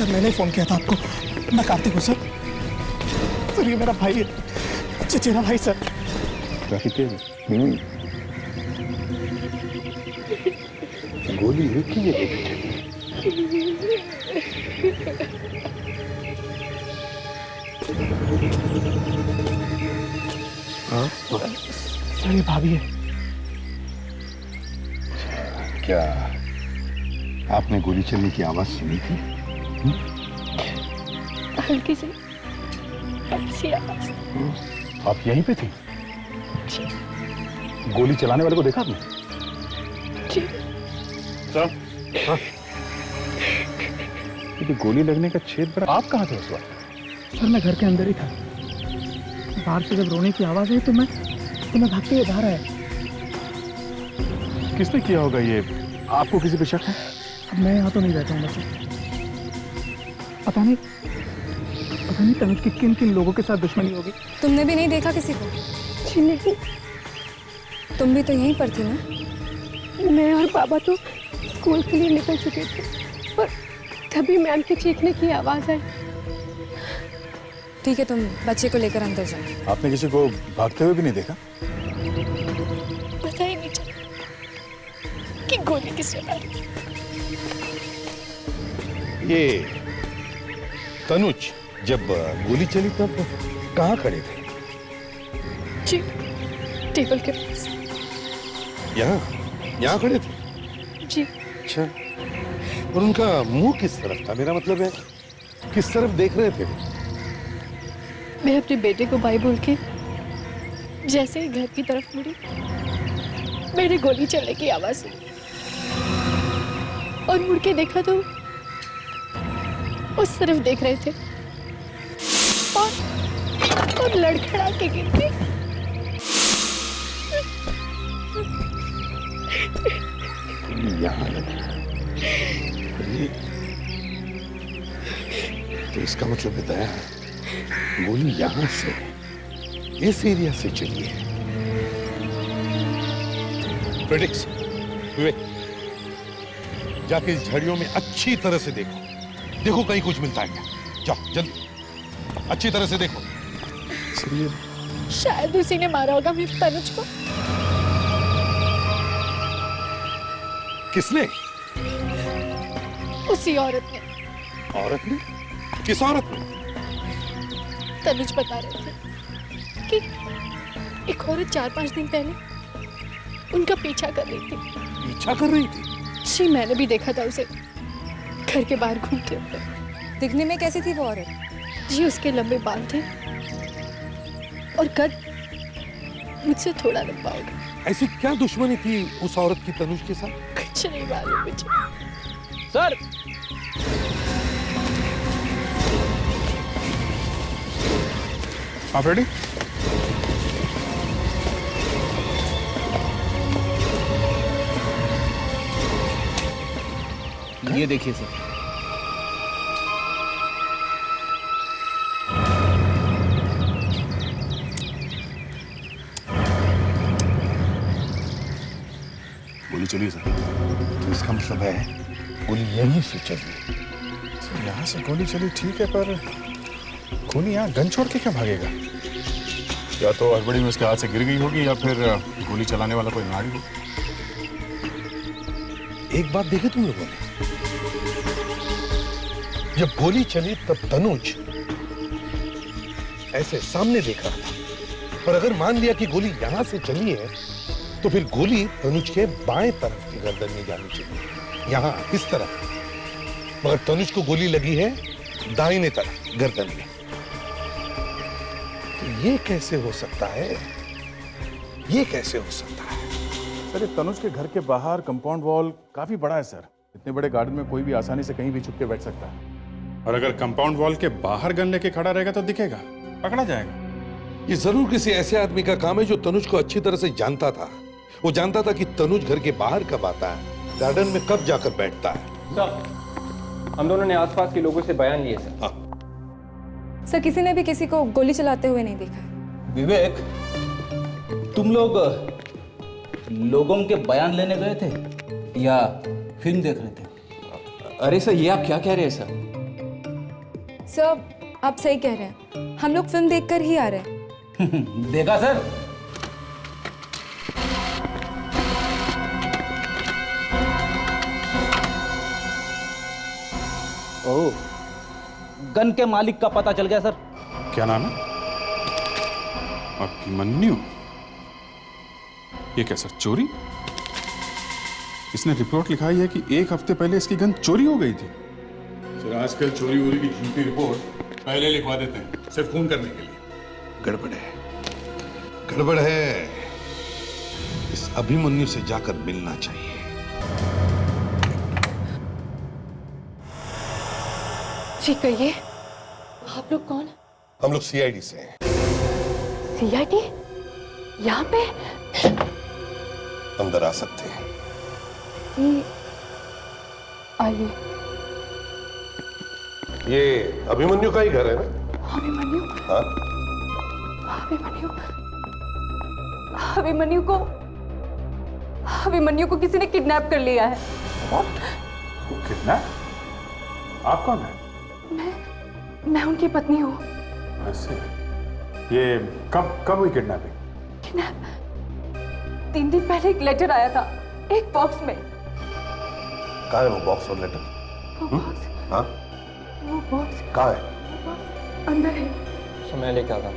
Sir मैंने phone किया था आपको। मैं कार्तिक हूँ सर। सर ये मेरा भाई है, चचेरा भाई सर। गोली एक ही जगह पे चली। सर ये भाभी है। क्या आपने गोली चलने की आवाज सुनी थी? हल्की सी अच्छी आवाज। आप यहीं पे थी? गोली चलाने वाले को देखा आपने? जी सर, हाँ। ये गोली लगने का छेद बड़ा। आप कहाँ थे उस वक्त? सर मैं घर के अंदर ही था। बाहर से जब रोने की आवाज आई तो मैं भागते हुए बाहर आया। किसने किया होगा ये? आपको किसी पे शक है? अब मैं यहाँ तो नहीं रहता हूँ सर। पता नहीं तनुज की किन किन लोगों के साथ दुश्मनी होगी। तुमने भी नहीं देखा किसी को? जी नहीं। तुम भी तो यहीं पर थी ना? मैं और बाबा तो स्कूल के लिए निकल चुके थे और तभी मैम के चीखने की आवाज आई। ठीक है, तुम बच्चे को लेकर अंदर जाओ। आपने किसी को भागते हुए भी नहीं देखा? पता ही नहीं चला कि गोली किसने मारी। ये तनुज जब गोली चली तब कहाँ खड़े थे? जी टेबल के पास। यहाँ खड़े थे? जी। अच्छा, और उनका मुंह किस तरफ था? मेरा मतलब है किस तरफ देख रहे थे? मैं अपने बेटे को बाय बोल के जैसे ही घर की तरफ मुड़ी, मैंने गोली चलने की आवाज सुनी और मुड़ के देखा तो उस तरफ देख रहे थे और लड़खड़ा के गिर गए। यहाँ लगी। तो इसका मतलब बताया गोली यहाँ से इस एरिया से चली है। प्रेडिक्स, विवेक, जाके इस झड़ियों में अच्छी तरह से देखो कहीं कुछ मिलता है क्या। जाओ जल्दी अच्छी तरह से देखो। शायद उसी ने मारा होगा मेरे तनुज को। किसने? उसी औरत ने। औरत ने? किस औरत ने? तनुज बता रहे थे कि एक औरत 4-5 दिन पहले उनका पीछा कर रही थी। पीछा कर रही थी? जी मैंने भी देखा था उसे घर के बाहर घूमते हुए। दिखने में कैसी थी वो औरत? जी उसके लंबे बाल थे और कद मुझसे थोड़ा लंबा होगा। ऐसी क्या दुश्मनी थी उस औरत की तनुज के साथ? कुछ नहीं मालूम मुझे। सर, आप रेडी? ये देखिए सर। गोली चली सर। तो इसका मतलब है गोली यहीं से चली। सर यहाँ से गोली चली ठीक है, पर खूनी यहाँ गन छोड़ के क्या भागेगा? या तो हड़बड़ी में उसके हाथ से गिर गई होगी या फिर गोली चलाने वाला कोई नाड़ी हो। एक बात देखी तुम लोगों ने, जब गोली चली तब तनुज ऐसे सामने देख रहा था, पर अगर मान लिया कि गोली यहां से चली है तो फिर गोली तनुज के बाएं तरफ की गर्दन में जानी चाहिए, यहां इस तरफ। मगर तनुज को गोली लगी है दाहिने तरफ गर्दन में। तो ये कैसे हो सकता है? ये कैसे हो सकता है? सर ये तनुज के घर के बाहर कंपाउंड वॉल काफी बड़ा है सर। इतने बड़े गार्डन में कोई भी आसानी से कहीं भी छुप के बैठ सकता है, और अगर कंपाउंड वॉल के बाहर गन लेके खड़ा रहेगा तो दिखेगा, पकड़ा जाएगा। ये जरूर किसी ऐसे आदमी का काम है जो तनुज को अच्छी तरह से जानता था। वो जानता था कि तनुज घर के बाहर कब आता है, गार्डन में कब जाकर बैठता है। सर, हम दोनों ने आसपास के लोगों से बयान लिए सर। हाँ। सर किसी ने भी किसी को गोली चलाते हुए नहीं देखा। विवेक, तुम लोग लोगों के बयान लेने गए थे या फिल्म देख रहे थे? अरे सर, ये आप क्या कह रहे हैं सर? सर आप सही कह रहे हैं, हम लोग फिल्म देखकर ही आ रहे हैं। देखा सर, ओह, गन के मालिक का पता चल गया सर। क्या नाम है? अभिमन्यु। ये क्या सर, चोरी? इसने रिपोर्ट लिखाई है कि 1 हफ्ते पहले इसकी गन चोरी हो गई थी। सर आजकल चोरी वोरी की झूठी रिपोर्ट पहले लिखवा देते हैं, सिर्फ खून करने के लिए। गड़बड़ है, गड़बड़ है। इस अभिमन्यु से जाकर मिलना चाहिए। जी कहिए, आप लोग कौन? हम लोग सीआईडी से हैं। सीआईडी? यहाँ पे? अंदर आ सकते हैं? आइए। ये अभिमन्यु का ही घर है ना? अभिमन्यु? हाँ? अभिमन्यु को किसी ने किडनैप कर लिया है। किडनैप? आप कौन है? मैं उनकी पत्नी हूँ। ऐसे? ये कब हुई किडनैपिंग? किडनैप 3 दिन पहले एक लेटर आया था, एक बॉक्स में। कहाँ है वो बॉक्स और लेटर? वो बॉक्स? हाँ? वो बॉक्स कहाँ है? अंदर है। तो मैं लेके आता हूँ।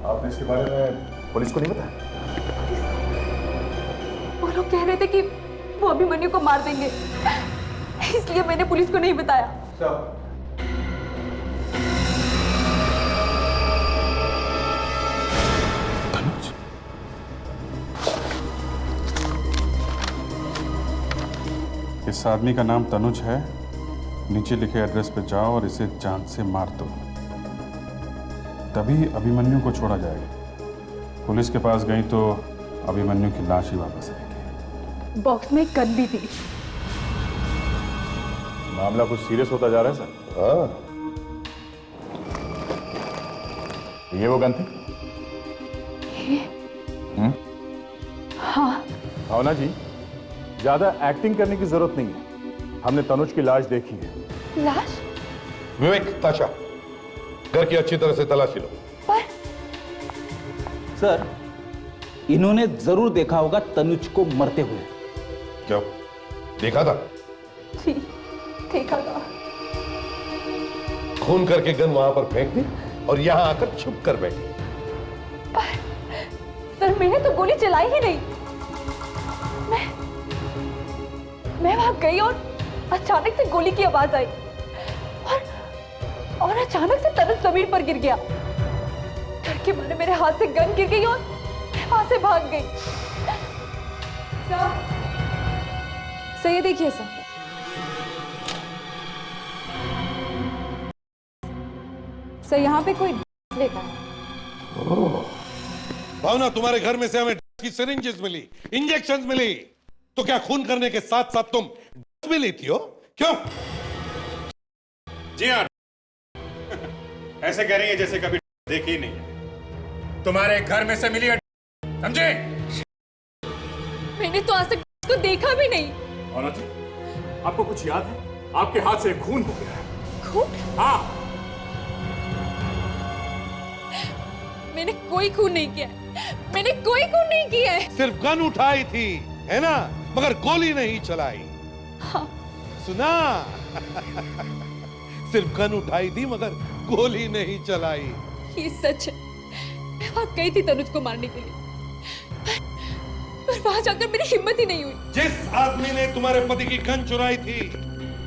आपने इसके बारे में पुलिस को नहीं बताया? वो लोग कह रहे थे कि वो अभिमन्यु को मार देंगे, इसलिए मैंने पुलिस को नहीं बताया। तनुज? इस आदमी का नाम तनुज है। नीचे लिखे एड्रेस पे जाओ और इसे जान से मार दो, तभी अभिमन्यु को छोड़ा जाएगा। पुलिस के पास गई तो अभिमन्यु की लाश ही वापस आएगी। बॉक्स में एक गन भी थी। मामला कुछ सीरियस होता जा रहा है सर। हाँ? ये वो गन थी? हाँ। भावना जी, ज्यादा एक्टिंग करने की जरूरत नहीं है। हमने तनुज की लाश देखी है। लाश? विवेक, ताशा, घर की अच्छी तरह से तलाशी लो। पर सर, इन्होंने जरूर देखा होगा तनुज को मरते हुए। क्यों? देखा था? जी, देखा था। खून करके गन वहां पर फेंक दी और यहां आकर छुप कर बैठी। सर मैंने तो गोली चलाई ही नहीं। मैं वहां गई और अचानक से गोली की आवाज आई और अचानक से तनुज जमीन पर गिर गया। डर के मारे मेरे हाथ से गन गिर गई और मैं वहां से भाग गई। सर ये देखिए सर, सर यहाँ पे कोई लेता है। भावना, तुम्हारे घर में से हमें की सिरिंजेस मिली, इंजेक्शंस मिली, तो क्या खून करने के साथ साथ तुम भी लेती हो? क्यों? जी हाँ। ऐसे कह रही है जैसे कभी देखी ही नहीं है। तुम्हारे घर में से मिली है, समझे? मैंने तो आज तक इसको देखा भी नहीं। भावना जी, आपको कुछ याद है? आपके हाथ से खून हो गया है। खून? हाँ। मैंने कोई खून नहीं किया है। मैंने कोई खून नहीं किया है। सिर्फ गन उठाई थी, है ना? मगर गोली नहीं चलाई। हाँ। सुना? सिर्फ गन उठाई थी मगर गोली नहीं चलाई। ये सच है। मैं वहां गई थी तनुज को मारने के लिए, पर वहां जाकर मेरी हिम्मत ही नहीं हुई। जिस आदमी ने तुम्हारे पति की गन चुराई थी,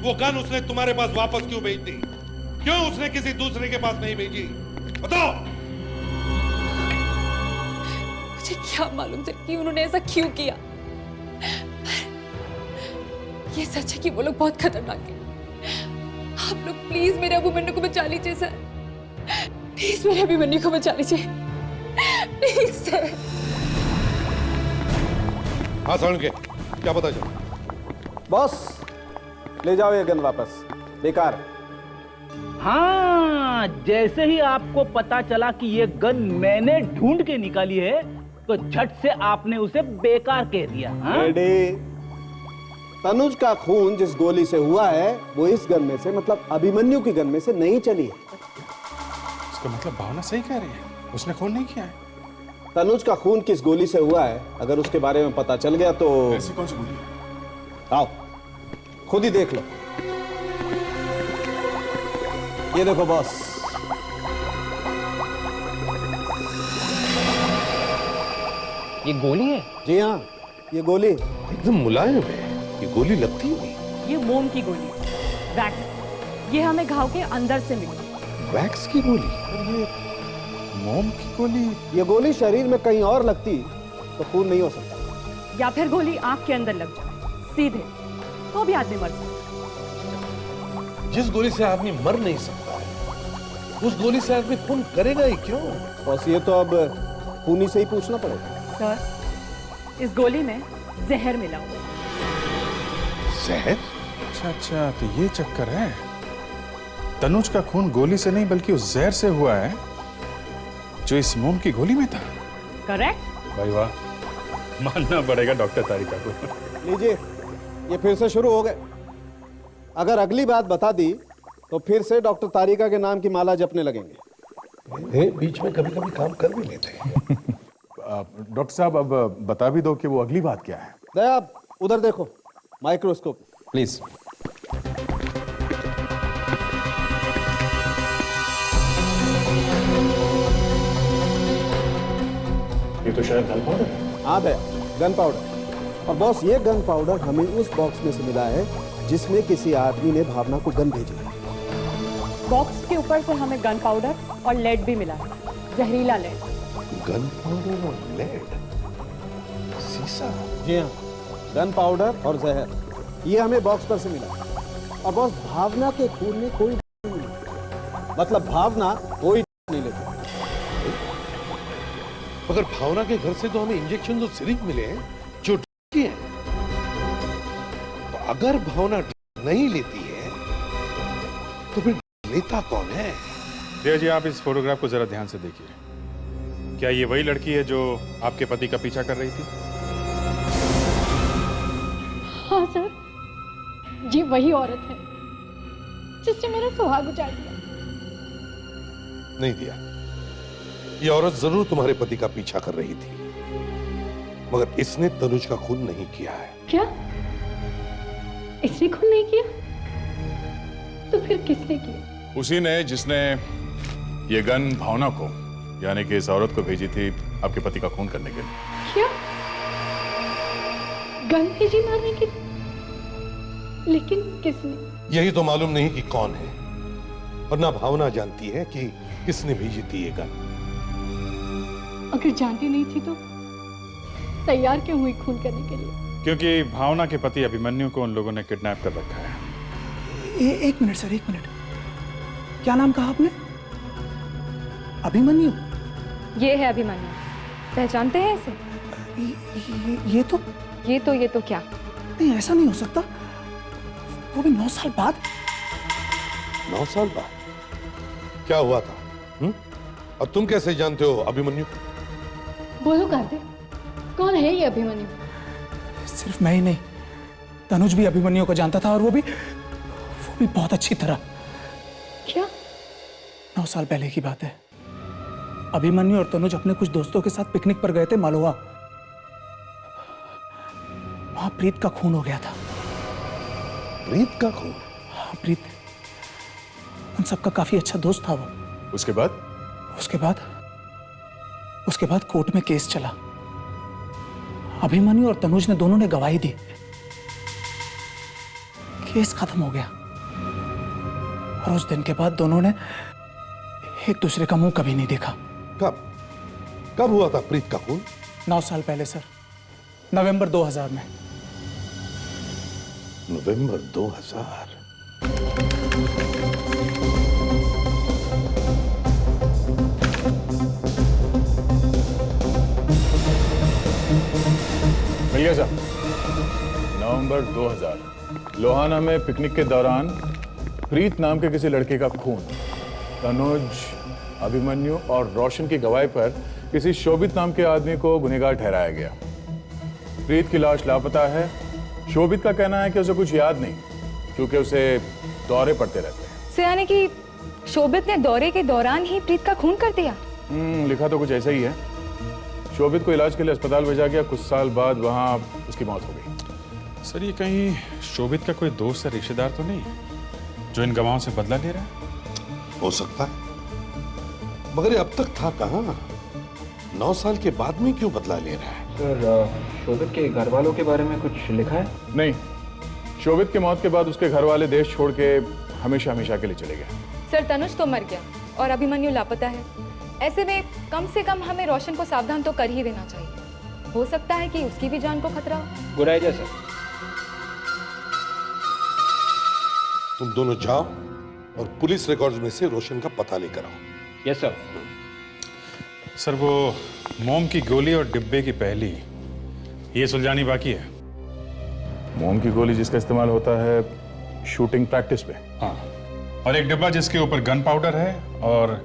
वो गन उसने तुम्हारे पास वापस क्यों भेज दी? क्यों उसने किसी दूसरे के पास नहीं भेजी? बताओ। मुझे क्या मालूम सर कि उन्होंने ऐसा क्यों किया। ये सच है कि वो लोग बहुत खतरनाक है। आप लोग प्लीज मेरे अभिमन्यु को बचा लीजिए सर। प्लीज मेरे अभिमन्यु को बचा लीजिए, प्लीज सर। हाँ साउंड के, क्या पता चला? बॉस, ले जाओ ये गन वापस, बेकार। हाँ, जैसे ही आपको पता चला कि ये गन मैंने ढूंढ के निकाली है, तो झट से आपने उसे बेकार कह दिया। हाँ? रेडी? तनुज का खून जिस गोली से हुआ है वो इस गन में से, मतलब अभिमन्यु की गन में से नहीं चली है। इसका मतलब भावना सही कह रही है, उसने खून नहीं किया है। तनुज का खून किस गोली से हुआ है अगर उसके बारे में पता चल गया तो ऐसी कौन सी गोली है? आओ खुद ही देख लो। ये देखो बॉस, ये गोली है? जी हाँ, ये गोली एकदम मुलायम है, ये गोली लगती ही नहीं। ये मोम की गोली, वैक्स। ये हमें घाव के अंदर से मिली। वैक्स की गोली? और ये मोम की गोली? ये गोली शरीर में कहीं और लगती तो खून नहीं हो सकता। या फिर गोली आंख के अंदर लग जाए सीधे, तो भी आदमी मर सकता। जिस गोली से आदमी मर नहीं सकता है, उस गोली से आदमी खून करेगा ही क्यों? बस ये तो अब खूनी से ही पूछना पड़ेगा। सर, इस गोली में जहर मिला हुआ। जहर? अच्छा, तो ये चक्कर है। तनुज का खून गोली से नहीं बल्कि उस जहर से हुआ है जो इस मोम की गोली में था। करेक्ट। भाई वाह, मानना पड़ेगा डॉक्टर तारिका को। लीजिए, ये फिर से शुरू हो गए। अगर अगली बात बता दी तो फिर से डॉक्टर तारिका के नाम की माला जपने लगेंगे। बीच में कभी कभी काम कर भी लेते हैं। डॉक्टर साहब, अब बता भी दो कि वो अगली बात क्या है। दया, उधर देखो, माइक्रोस्कोप प्लीज। ये तो शायद गन पाउडर है। हाँ दया, गन पाउडर। और बॉस, ये गन पाउडर हमें उस बॉक्स में से मिला है जिसमें किसी आदमी ने भावना को गन भेजी है। बॉक्स के ऊपर से हमें गन पाउडर और लेड भी मिला है, जहरीला लेड। गन पाउडर और लेड, सीसा? जी हाँ, गन पाउडर और जहर, ये हमें बॉक्स पर से मिला। और बॉस, भावना के खून में कोई नहीं मिला। मतलब भावना कोई नहीं लेती। मगर भावना के घर से तो हमें इंजेक्शन और सिरिंज मिले हैं जो की है। तो अगर भावना नहीं लेती है तो फिर लेता कौन है? दया जी, आप इस फोटोग्राफ को जरा ध्यान से देखिए। क्या ये वही लड़की है जो आपके पति का पीछा कर रही थी? हाँ सर, ये वही औरत है जिसने मेरा सुहाग उजाड़ दिया। नहीं दिया, ये औरत जरूर तुम्हारे पति का पीछा कर रही थी, मगर इसने तनुज का खून नहीं किया है। क्या? इसने खून नहीं किया? तो फिर किसने किया? उसी ने जिसने ये गन भावना को, यानी कि इस औरत को भेजी थी आपके पति का खून करने के लिए। क्या? गन भेजी मारने के लिए? लेकिन किसने? यही तो मालूम नहीं कि कौन है, और ना भावना जानती है कि किसने भेजी थी ये गन। अगर जानती नहीं थी तो तैयार क्यों हुई खून करने के लिए? क्योंकि भावना के पति अभिमन्यु को उन लोगों ने किडनैप कर रखा है। एक मिनट सर, एक मिनट। क्या नाम कहा आपने? अभिमन्यु? ये है अभिमन्यु, पहचानते हैं इसे? ये तो ये तो क्या? नहीं, ऐसा नहीं हो सकता। वो भी 9 साल बाद। 9 साल बाद? क्या हुआ था? और तुम कैसे जानते हो अभिमन्यु? बोलो कार्तिक, कौन है ये अभिमन्यु? सिर्फ मैं ही नहीं, तनुज भी अभिमन्यु को जानता था, और वो भी बहुत अच्छी तरह। क्या? 9 साल पहले की बात है। अभिमन्यु और तनुज अपने कुछ दोस्तों के साथ पिकनिक पर गए थे मालवा। वहां प्रीत का खून हो गया था। प्रीत का खून? हाँ, प्रीत उन सबका काफी अच्छा दोस्त था वो। उसके बाद? उसके बाद कोर्ट में केस चला। अभिमन्यु और तनुज ने दोनों ने गवाही दी। केस खत्म हो गया, और उस दिन के बाद दोनों ने एक दूसरे का मुंह कभी नहीं देखा। कब हुआ था प्रीत का खून? 9 साल पहले सर, नवंबर 2000 में। नवंबर 2000? मिल गया साहब। नवंबर 2000, लोहाना में पिकनिक के दौरान प्रीत नाम के किसी लड़के का खून तनुज, अभिमन्यु और रोशन की गवाही पर किसी शोभित नाम के आदमी को गुनहगार ठहराया गया। प्रीत की लाश लापता है, शोभित का कहना है कि उसे कुछ याद नहीं, क्योंकि उसे दौरे पड़ते रहते हैं। से यानी कि शोभित ने दौरे के दौरान ही प्रीत का खून कर दिया? लिखा तो कुछ ऐसा ही है। शोभित को इलाज के लिए अस्पताल भेजा गया, कुछ साल बाद वहां उसकी मौत हो गई। सर ये कहीं शोभित का कोई दोस्त या रिश्तेदार तो नहीं है जो इन गवाहों से बदला ले रहा है? हो सकता है, मगर ये अब तक था कहां? 9 साल के बाद में क्यों बदला ले रहा है? सर शोभित के घर वालों के बारे में कुछ लिखा है? नहीं, शोभित की मौत के बाद उसके घर वाले देश छोड़ के हमेशा हमेशा के लिए चले गए। सर तनुज तो मर गया और अभिमन्यु लापता है। ऐसे में कम से कम हमें रोशन को सावधान तो कर ही देना चाहिए। हो सकता है कि उसकी भी जान को खतरा हो। Good idea sir. तुम दोनों जाओ और पुलिस रिकॉर्ड्स में से रोशन का पता लेकर आओ। Yes sir. सर वो मोम की गोली और डिब्बे की पहली, ये सुलझानी बाकी है। मोम की गोली जिसका इस्तेमाल होता है शूटिंग प्रैक्टिस पे। हाँ, और एक डिब्बा जिसके ऊपर गन पाउडर है और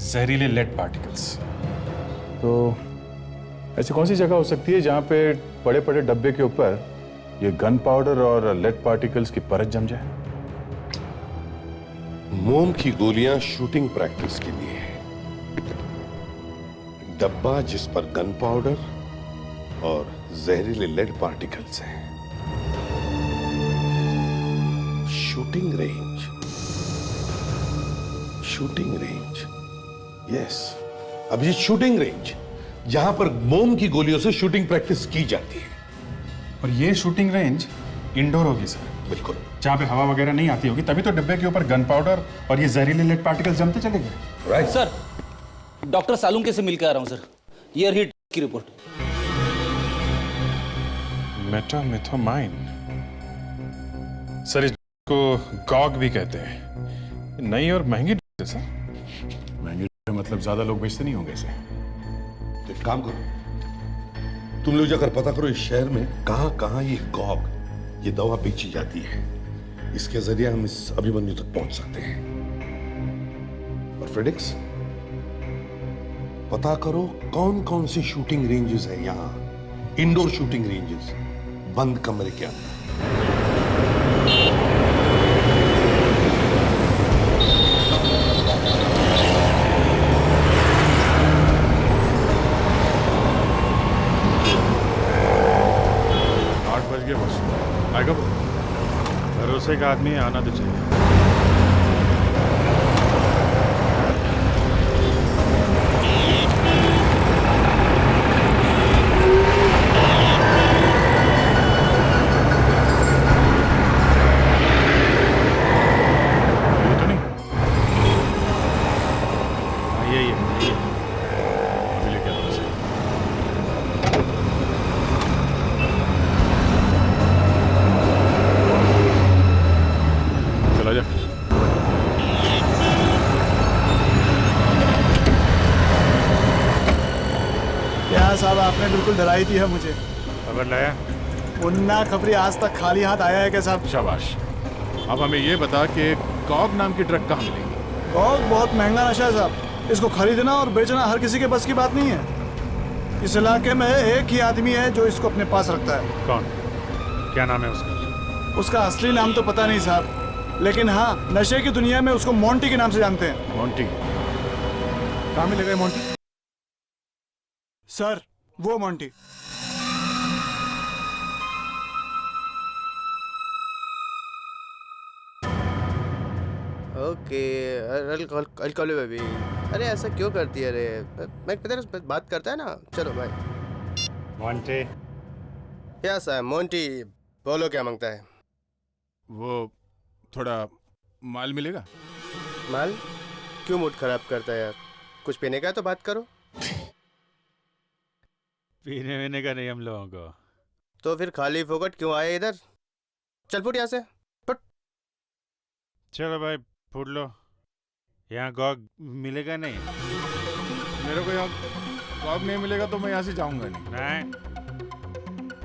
जहरीले लेड पार्टिकल्स। तो ऐसी कौन सी जगह हो सकती है जहां पे बड़े बड़े डब्बे के ऊपर ये गन पाउडर और लेड पार्टिकल्स की परत जम जाए? मोम की गोलियां शूटिंग प्रैक्टिस के लिए, डब्बा जिस पर गन पाउडर और जहरीले लेड पार्टिकल्स हैं। Shooting range, shooting range, yes. अब ये शूटिंग रेंज जहां पर मोम की गोलियों से शूटिंग प्रैक्टिस की जाती है। और ये शूटिंग रेंज इंडोर होगी सर। बिल्कुल, जहाँ पे हवा वगैरह नहीं आती होगी, तभी तो डिब्बे के ऊपर गन पाउडर और ये जहरीले लेड पार्टिकल्स जमते चले गए। राइट सर, डॉक्टर सालुंके से मिलकर आ रहा हूं सर। ईयर हीट की रिपोर्ट। मेटामिथामाइन, सर इसको गॉग भी कहते हैं। नई और महंगी है सर। महंगी मतलब ज्यादा लोग बेचते नहीं होंगे इसे। तो एक काम करो, तुम लोग जाकर पता करो इस शहर में कहां कहां ये गॉग, ये दवा बेची जाती है। इसके जरिए हम इस अभिमन्यु तक पहुंच सकते हैं। और फ्रेडिक्स, पता करो कौन कौन सी शूटिंग रेंजेस हैं यहां, इंडोर शूटिंग रेंजेस, बंद कमरे के अंदर। 8 बज गए बस। आएगा वो, भरोसे का आदमी आना तो चाहिए। साहब आपने बिल्कुल डराई दी है मुझे। खबर लाया? मुन्ना खबरी आज तक खाली हाथ आया है क्या साहब? शाबाश। अब हमें ये बता कि गॉग नाम की ड्रग कहाँ मिलेगी? गॉग बहुत महंगा नशा है साहब। इसको खरीदना और बेचना हर किसी के बस की बात नहीं है। इस इलाके में एक ही आदमी है जो इसको अपने पास रखता है। कौन? क्या नाम है उसका? उसका असली नाम तो पता नहीं साहब, लेकिन हाँ, नशे की दुनिया में उसको मोंटी के नाम से जानते हैं। मोंटी? कहाँ मिलेगा मोंटी? सर, वो Monty. Okay, I'll call you baby। अरे ऐसा क्यों करती है? अरे मैं तेरे से बात करता है ना। चलो भाई। Monty? Yes I am Monty. बोलो क्या मांगता है? वो थोड़ा माल मिलेगा? माल? क्यों मूड खराब करता है यार? कुछ पीने का है तो बात करो। पीने वीने का नहीं हम लोगों को। तो फिर खाली फोकट क्यों आए इधर? चल फुट यहाँ से, फुट। चलो भाई फूट लो। यहाँ गॉग मिलेगा नहीं। मेरे को यहाँ गॉग नहीं मिलेगा तो मैं यहाँ से जाऊंगा नहीं। नहीं,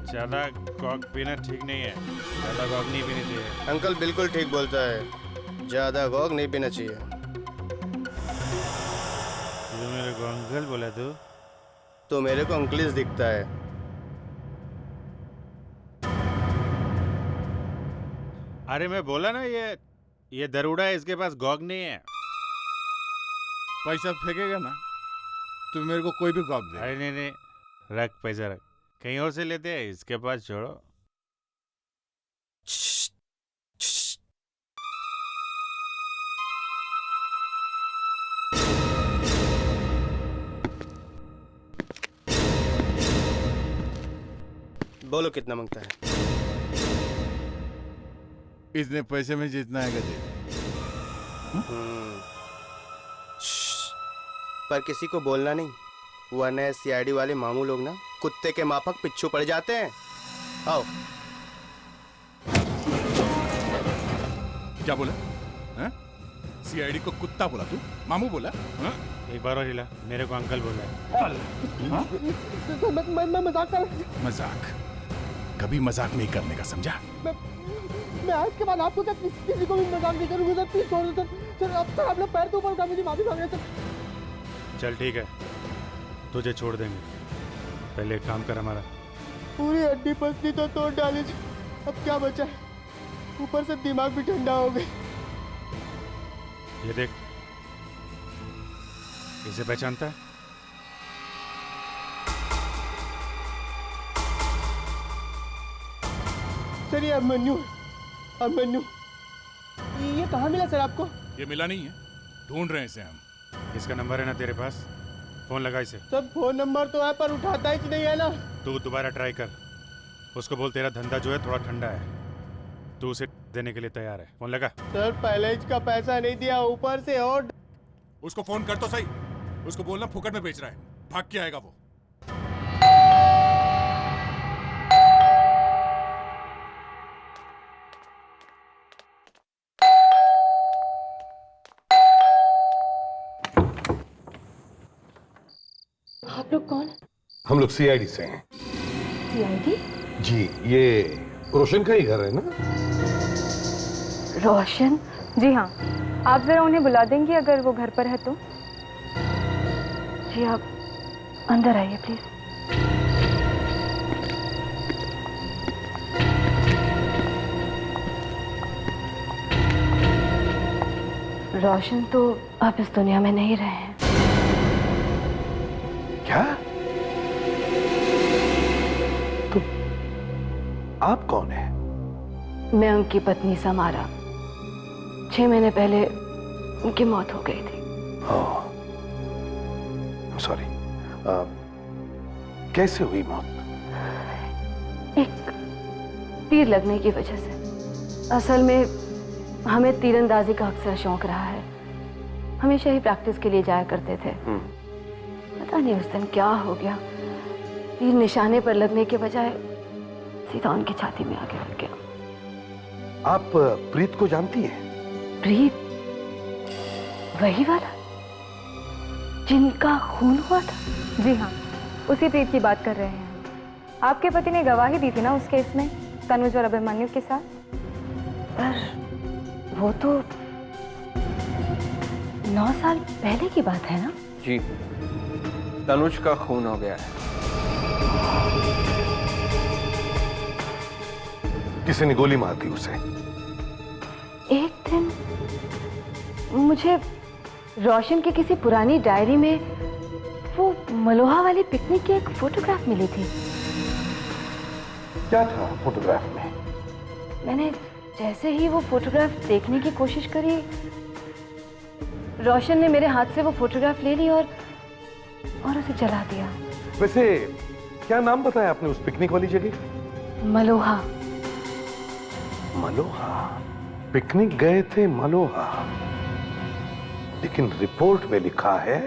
ज़्यादा गॉग पीना ठीक नहीं है। ज़्यादा गॉग नहीं पीनी चाहिए। अंकल बिल्कुल ठीक बोलता है, ज्यादा गॉग नहीं पीना चाहिए। तो मेरे को अंकल बोला तो मेरे को अंकलिस दिखता है। अरे मैं बोला ना ये दरोड़ा है, इसके पास गॉग नहीं है। पैसा फेंकेगा ना तो मेरे को कोई भी गॉग दे। अरे नहीं, रख पैसा रख, कहीं और से लेते हैं, इसके पास छोड़ो। बोलो कितना मांगता है? इतने पैसे में जितना आएगा दे। पर किसी को बोलना नहीं, वरना सीआईडी वाले मामू लोग ना कुत्ते के माफक पिच्छू पड़ जाते हैं। आओ। क्या बोला? सीआईडी को कुत्ता बोला तू? मामू बोला? एक बार और हिला, मेरे को अंकल बोला है। मैं मजाक कर रहा हूँ। मजाक? कभी मजाक नहीं करने का, समझा? मैं आज के बाद आपको क्या किसी को भी मजाक नहीं करूंगा सर। प्लीज छोड़ दो सर। अब तक अपने पैर के ऊपर मेरी माफी मांग रहे सर। चल ठीक है, तुझे छोड़ देंगे, पहले एक काम कर हमारा। पूरी हड्डी पसली तो तोड़ डाली, अब क्या बचा है? ऊपर से दिमाग भी ठंडा हो गया। ये देख, इसे पहचानता है? सर ये अभिमन्यु। ये कहाँ मिला सर आपको? ये मिला नहीं है, ढूंढ रहे हैं इसे हम। इसका नंबर है ना तेरे पास? फोन लगा इसे। सर फोन नंबर तो है पर उठाता ही नहीं है ना। तू दोबारा ट्राई कर, उसको बोल तेरा धंधा जो है थोड़ा ठंडा है, तू उसे देने के लिए तैयार है। फोन लगा। सर पहले इसका पैसा नहीं दिया, ऊपर से और। उसको फोन कर तो सही, उसको बोलना फुकट में बेच रहा है, भाग के आएगा वो। आप लोग कौन? हम लोग सीआईडी से हैं। सीआईडी? जी, ये रोशन का ही घर है ना? रोशन? जी हाँ, आप जरा उन्हें बुला देंगे अगर वो घर पर है तो। जी आप अंदर आइए प्लीज। रोशन तो आप इस दुनिया में नहीं रहे हैं। क्या? तो आप कौन है? मैं उनकी पत्नी समारा। 6 महीने पहले उनकी मौत हो गई थी। सॉरी। कैसे हुई मौत? एक तीर लगने की वजह से। असल में हमें तीरंदाजी का अक्सर शौक रहा है, हमेशा ही प्रैक्टिस के लिए जाया करते थे। पता नहीं उस दिन क्या हो गया, तीर निशाने पर लगने के बजाय सीधा उनकी छाती में आके लग गया। आप प्रीत को जानती हैं? प्रीत? वही वाला जिनका खून हुआ था? जी हाँ, उसी प्रीत की बात कर रहे हैं। आपके पति ने गवाही दी थी ना उस केस में, तनुज और अभिमन्यु के साथ। पर वो तो 9 साल पहले की बात है ना? जी, तनुज का खून हो गया है। किसी ने गोली मार दी उसे। एक दिन मुझे रोशन की किसी पुरानी डायरी में वो मलोहा वाली पिकनिक की एक फोटोग्राफ मिली थी। क्या था फोटोग्राफ में? मैंने जैसे ही वो फोटोग्राफ देखने की कोशिश करी, रोशन ने मेरे हाथ से वो फोटोग्राफ ले ली और उसे जला दिया। वैसे क्या नाम बताया आपने उस पिकनिक वाली जगह? मलोहा। मलोहा? पिकनिक गए थे मलोहा, लेकिन रिपोर्ट में लिखा है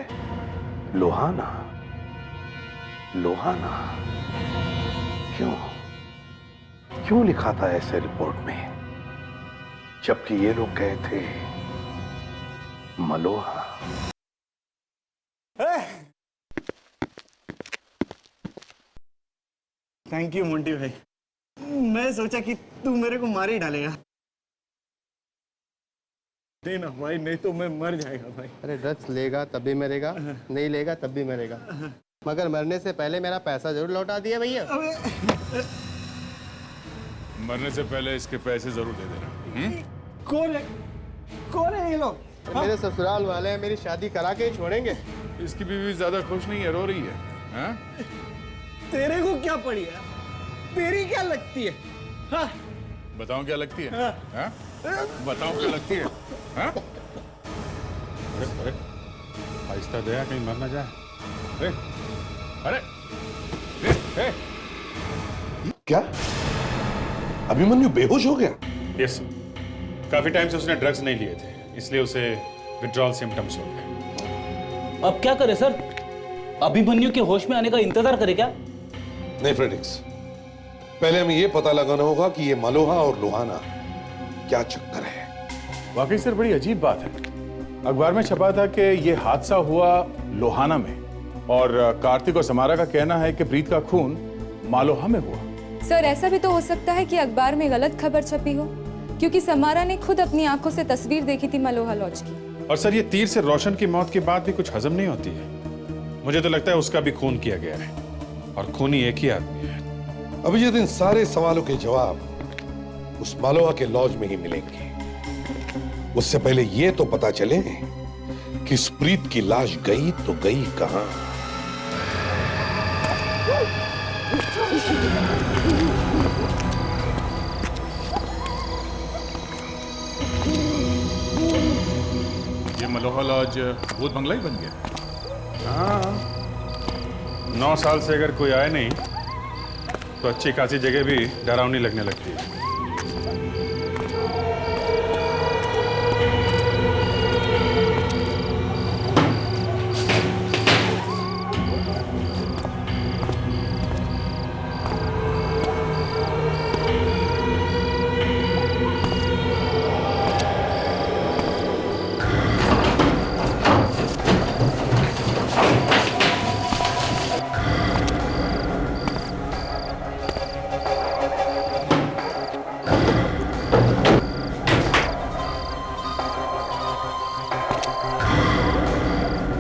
लोहाना। लोहाना क्यों लिखा था ऐसे रिपोर्ट में, जबकि ये लोग गए थे मलोहा? थैंक यू मोंटी भाई। मैं सोचा कि तू मेरे को मार ही डालेगा। देना भाई, नहीं तो मैं मर जाएगा भाई। अरे ड्रग्स लेगा तब भी मरेगा, नहीं लेगा तब भी मरेगा, मगर मरने से पहले मेरा पैसा जरूर लौटा दिया भैया। मरने से पहले इसके पैसे जरूर दे देना। कौन है ये लोग? मेरे ससुराल वाले हैं, मेरी शादी करा के ही छोड़ेंगे। इसकी बीवी ज्यादा खुश नहीं है, रो रही है। हाँ? तेरे को क्या पड़ी है? तेरी क्या लगती है? हाँ? बताऊं क्या लगती है? हाँ? बताऊं क्या लगती है? हाँ? अरे अरे आहिस्ता दया, कहीं मर ना जाए। अरे अरे ए, ए, क्या अभिमन्यु बेहोश हो गया? यस, काफी टाइम से उसने ड्रग्स नहीं लिए थे, इसलिए उसे विड्रॉल सिम्टम्स हो गए। अब क्या करे सर? अभिमन्यु के होश में आने का इंतजार करे क्या? नहीं फ्रेडिक्स, पहले हमें यह पता लगाना होगा कि ये मलोहा और लोहाना क्या चक्कर है। वाकई सर बड़ी अजीब बात है। अखबार में छपा था कि ये हादसा हुआ लोहाना में, और कार्तिक और समारा का कहना है कि प्रीत का खून मालोहा में हुआ। सर ऐसा भी तो हो सकता है कि अखबार में गलत खबर छपी हो, क्योंकि समारा ने खुद अपनी आंखों से तस्वीर देखी थी मलोहा लॉज की। और सर ये तीर से रोशन की मौत के बाद भी कुछ हजम नहीं होती है। मुझे तो लगता है उसका भी खून किया गया है, और खूनी एक ही आदमी है। अभिजीत, इन सारे सवालों के जवाब उस मालोहा के लॉज में ही मिलेंगे। उससे पहले यह तो पता चले कि इस प्रीत की लाश गई तो गई कहां। ये मलोहा लॉज भूत बंगला ही बन गया। हाँ, 9 साल से अगर कोई आए नहीं तो अच्छी खासी जगह भी डरावनी लगने लगती है।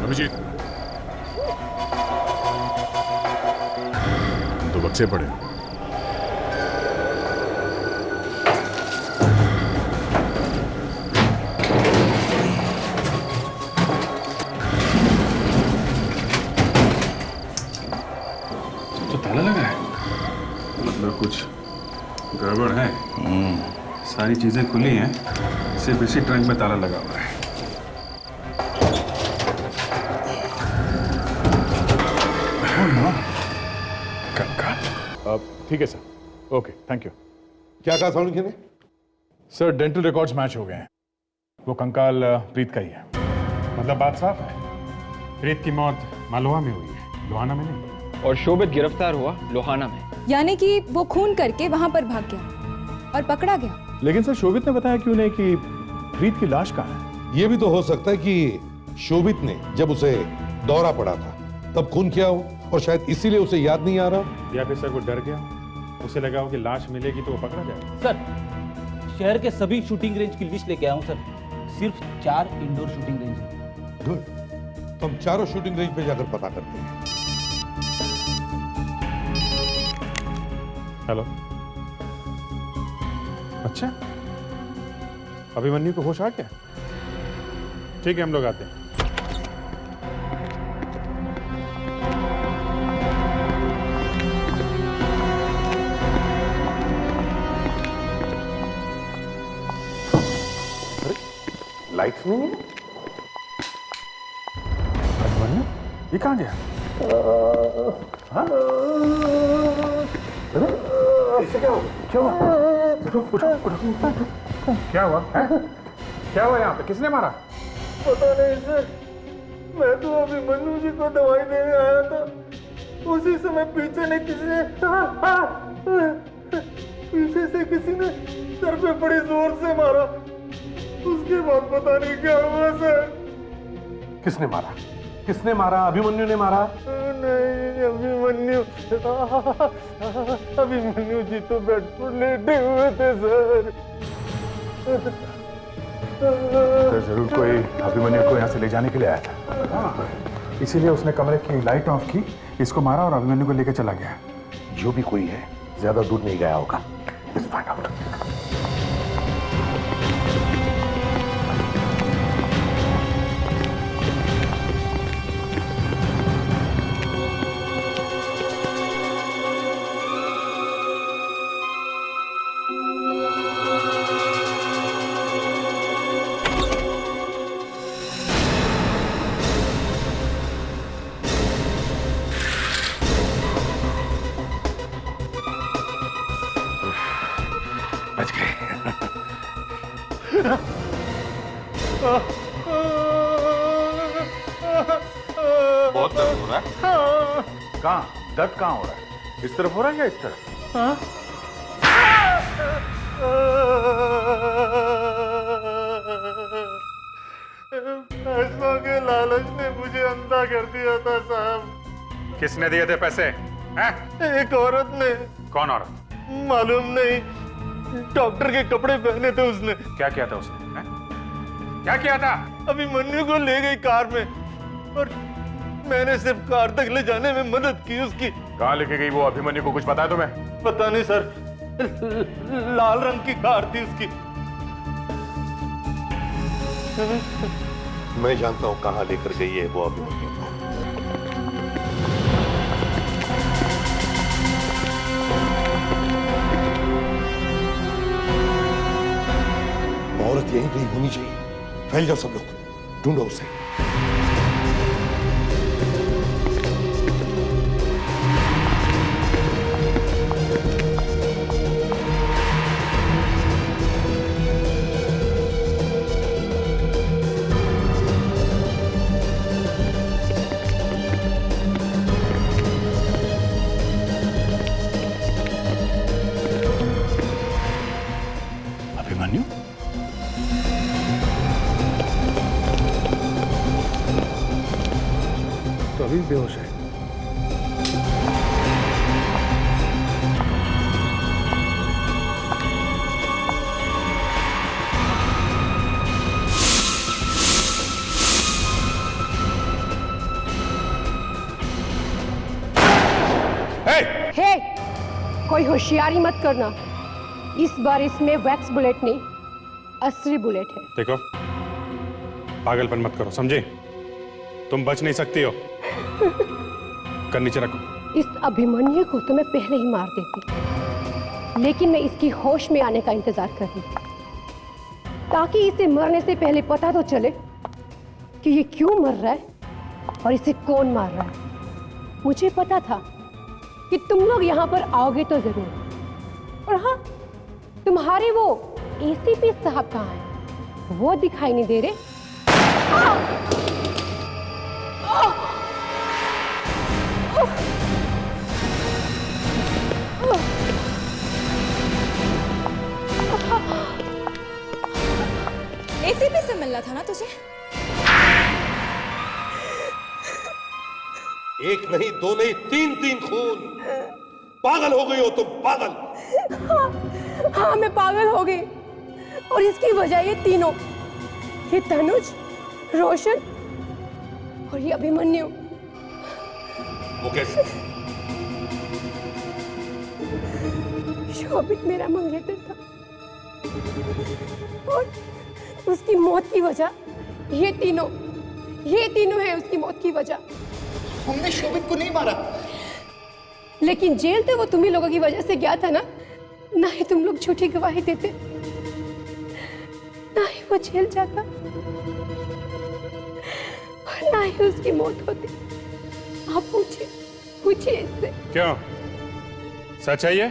अभिजीत, तो बक्से पड़े। तो ताला लगा है, मतलब कुछ गड़बड़ है। सारी चीजें खुली हैं, सिर्फ इसी ट्रंक में ताला लगा हुआ है। ठीक है सर, ओके, थैंक यू। क्या कहा साउंड ने? सर डेंटल रिकॉर्ड्स मैच हो गए हैं। वो कंकाल प्रीत का ही है। मतलब बात साफ है, प्रीत की मौत मालोहा में हुई है, लोहाना में नहीं। और शोभित गिरफ्तार हुआ लोहाना में। यानी कि वो खून करके वहां पर भाग गया और पकड़ा गया। लेकिन सर शोभित ने बताया क्यों नहीं कि प्रीत की लाश कहाँ है? यह भी तो हो सकता है कि शोभित ने जब उसे दौरा पड़ा था तब खून किया हो, और शायद इसीलिए उसे याद नहीं आ रहा। या फिर सर वो डर गया, उसे लगा हो कि लाश मिलेगी तो वो पकड़ा जाएगा। सर शहर के सभी शूटिंग रेंज की लिस्ट लेके आया हूं सर। सिर्फ 4 इंडोर शूटिंग रेंज है। गुड, तो हम चारों शूटिंग रेंज पे जाकर पता करते हैं। हेलो, अच्छा अभिमन्यु को होश आ गया? ठीक है, हम लोग आते हैं। लाइट्स नहीं है। अभिमन्यु ये कहाँ गया? हाँ? इससे क्या हुआ? क्या हुआ? क्या हुआ? क्या हुआ यहाँ पे? किसने मारा? पता नहीं सर, मैं तो अभिमन्यु जी को दवाई देने आया था, उसी समय पीछे ने पीछे से किसी ने सर पे बड़ी जोर से मारा। उसके बाद पता नहीं क्या हुआ सर। किसने मारा? किसने मारा? अभिमन्यु ने मारा? नहीं, अभिमन्यु जी तो बेड पर लेटे हुए थे सर। जरूर कोई अभिमन्यु को यहाँ से ले जाने के लिए आया था। इसीलिए उसने कमरे की लाइट ऑफ की, इसको मारा और अभिमन्यु को लेकर चला गया। जो भी कोई है ज्यादा दूर नहीं गया होगा। Let's find out. रहा है? हाँ। कहाँ दर्द कहाँ हो रहा है? इस तरफ हो रहा है या इस तरफ? हाँ। पैसों के लालच ने मुझे अंधा कर दिया था साहब। किसने दिए थे पैसे? हैं? एक औरत ने। कौन औरत? मालूम नहीं, डॉक्टर के कपड़े पहने थे उसने। क्या किया था उसने? हैं? क्या किया था? अभिमन्यु को ले गई कार में और मैंने सिर्फ कार तक ले जाने में मदद की उसकी। कहाँ लेके गई वो अभिमन्यु को, कुछ पता है तुम्हें? पता नहीं सर, लाल रंग की कार थी उसकी। मैं जानता हूं कहां लेकर गई है वो अभिमन्यु को। औरत यहीं कहीं होनी चाहिए। फैल जाओ सब लोग, ढूंढो उसे। अभिमन्यु? तो अभी बेहोश है। हे, कोई होशियारी मत करना। इस बार इसमें वैक्स बुलेट नहीं, असली बुलेट है। देखो, पागलपन मत करो, समझे? तुम बच नहीं सकती हो। कर नीचे रखो। इस अभिमन्यु को तो मैं पहले ही मार देती, लेकिन मैं इसकी होश में आने का इंतजार कर रही थी, ताकि इसे मरने से पहले पता तो चले कि ये क्यों मर रहा है और इसे कौन मार रहा है। मुझे पता था कि तुम लोग यहाँ पर आओगे तो जरूर। और हाँ, तुम्हारे वो एसीपी साहब कहाँ हैं? वो दिखाई नहीं दे रहे। एसीपी से मिलना था ना तुझे? एक नहीं, दो नहीं, तीन तीन खून। पागल हो गई हो तुम, पागल। हाँ, मैं पागल हो गई और इसकी वजह ये तीनों, ये तनुज, रोशन और ये अभिमन्यु। वो कैसे? शोभित मेरा मंगेतर था और उसकी मौत की वजह ये तीनों है उसकी मौत की वजह। हमने शोभित को नहीं मारा। लेकिन जेल तो वो तुम ही लोगों की वजह से गया था ना। ना ही तुम लोग झूठी गवाही देते, ना ही वो जेल जाता, और ना ही उसकी मौत होती। आप पूछिए इससे। क्यों? सच है ये?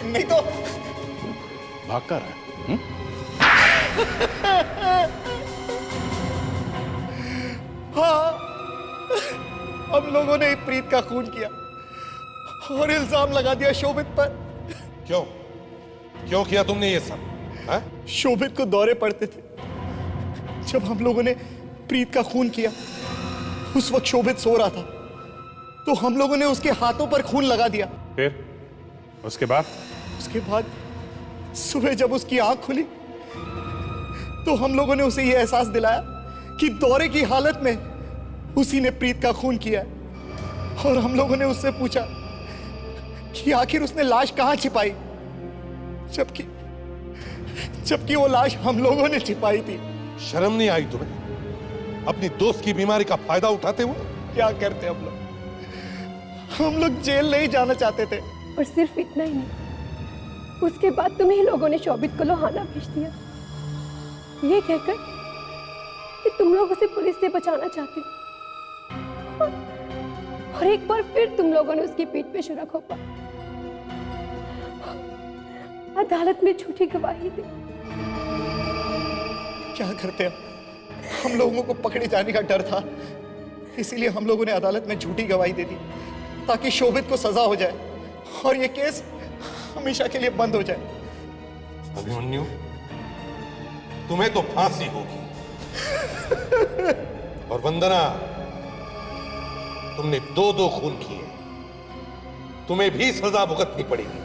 नहीं तो भाग कर रहा है? हाँ, हम लोगों ने प्रीत का खून किया और इल्जाम लगा दिया शोभित पर। क्यों किया तुमने ये सब? हा? शोभित को दौरे पड़ते थे। जब हम लोगों ने प्रीत का खून किया, उस वक्त शोभित सो रहा था, तो हम लोगों ने उसके हाथों पर खून लगा दिया। फिर उसके बाद सुबह जब उसकी आंख खुली, तो हम लोगों ने उसे यह एहसास दिलाया कि दौरे की हालत में उसी ने प्रीत का खून किया है। और हम लोगों ने उससे पूछा कि आखिर उसने लाश कहां छिपाई, जबकि वो लाश हम लोगों ने छिपाई थी। शर्म नहीं आई तुम्हें? अपनी दोस्त की बीमारी का फायदा उठाते हुए? क्या करते हम लोग जेल नहीं जाना चाहते थे। और सिर्फ इतना ही नहीं, उसके बाद तुम ही लोगों ने शोभित को लोहाना भेज दिया, ये कहकर कि तुम लोग उसे पुलिस से बचाना चाहते। और एक बार फिर तुम लोगों ने उसकी पीठ पे छुरा घोंपा, अदालत में झूठी गवाही दी। क्या करते हम लोगों को पकड़े जाने का डर था, इसीलिए हम लोगों ने अदालत में झूठी गवाही दे दी ताकि शोभित को सजा हो जाए और ये केस हमेशा के लिए बंद हो जाए। अभिमन्यु, तुम्हें तो फांसी होगी। और वंदना, तुमने 2-2 खून किए, तुम्हें भी सजा भुगतनी पड़ेगी।